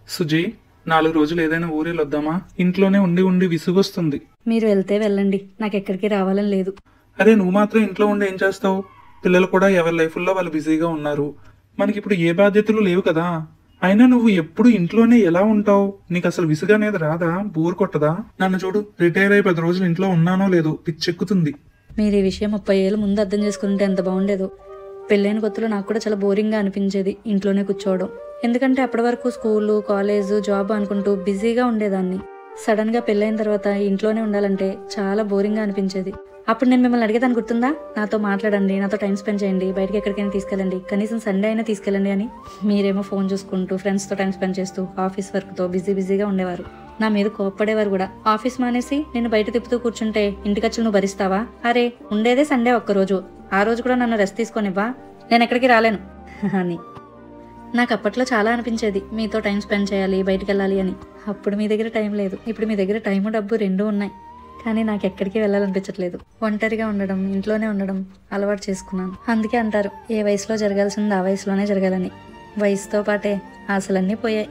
సుజీ, 4 రోజులు ఏదైనా ఊరెళ్ళొద్దామా? ఇంట్లోనే ఉండి ఉండి విసుగొస్తుంది. మీరు వెళ్తే వెళ్ళండి, నాకు ఎక్కడికి రావాలని లేదు. అరే, నువ్వు మాత్రం ఇంట్లో ఉండి ఏం చేస్తావు? పిల్లలు కూడా ఎవరి లైఫ్లో వాళ్ళు బిజీగా ఉన్నారు. మనకిప్పుడు ఏ బాధ్యతలు లేవు కదా. అయినా నువ్వు ఎప్పుడు ఇంట్లోనే ఎలా ఉంటావు? నీకు అసలు విసుగు అనేది రాదా? బోర్ కొట్టదా? నన్ను చూడు, రిటైర్ అయ్యి 10 రోజులు ఇంట్లో ఉన్నానో లేదో పిచ్చెక్కుతుంది. మీరు ఈ విషయం 30 ఏళ్ళ ముందు అర్థం చేసుకుంటే ఎంత బాగుండేదో. పెళ్ళైన కొత్తలో నాకు కూడా చాలా బోరింగ్గా అనిపించేది ఇంట్లోనే కూర్చోవడం. ఎందుకంటే అప్పటి వరకు స్కూలు, కాలేజు, జాబ్ అనుకుంటూ బిజీగా ఉండేదాన్ని. సడన్గా పెళ్ళైన తర్వాత ఇంట్లోనే ఉండాలంటే చాలా బోరింగ్గా అనిపించేది. అప్పుడు నేను మిమ్మల్ని అడిగేదాన్ని గుర్తుందా? నాతో మాట్లాడండి, నాతో టైం స్పెండ్ చేయండి, బయటకి ఎక్కడికైనా తీసుకెళ్ళండి, కనీసం సండే అయినా తీసుకెళ్ళండి అని. మీరేమో ఫోన్ చూసుకుంటూ ఫ్రెండ్స్తో టైం స్పెండ్ చేస్తూ ఆఫీస్ వర్క్తో బిజీగా ఉండేవారు. నా మీద కోప్పడేవారు కూడా. ఆఫీస్ మానేసి నేను బయట తిప్పుతూ కూర్చుంటే ఇంటి ఖర్చులు నువ్వు భరిస్తావా? అరే, ఉండేదే సండే ఒక్కరోజు, ఆ రోజు కూడా నన్ను రెస్ట్ తీసుకొనివ్వా, నేను ఎక్కడికి రాలేను అని. నాకు అప్పట్లో చాలా అనిపించేది మీతో టైం స్పెండ్ చేయాలి, బయటికి వెళ్ళాలి అని. అప్పుడు మీ దగ్గర టైం లేదు, ఇప్పుడు మీ దగ్గర టైము డబ్బు రెండూ ఉన్నాయి. కానీ నాకు ఎక్కడికి వెళ్ళాలనిపించట్లేదు. ఒంటరిగా ఉండడం, ఇంట్లోనే ఉండడం అలవాటు చేసుకున్నాను. అందుకే అంటారు, ఏ వయసులో జరగాల్సింది ఆ వయసులోనే జరగాలని. వయసుతో పాటే ఆశలన్నీ పోయాయి.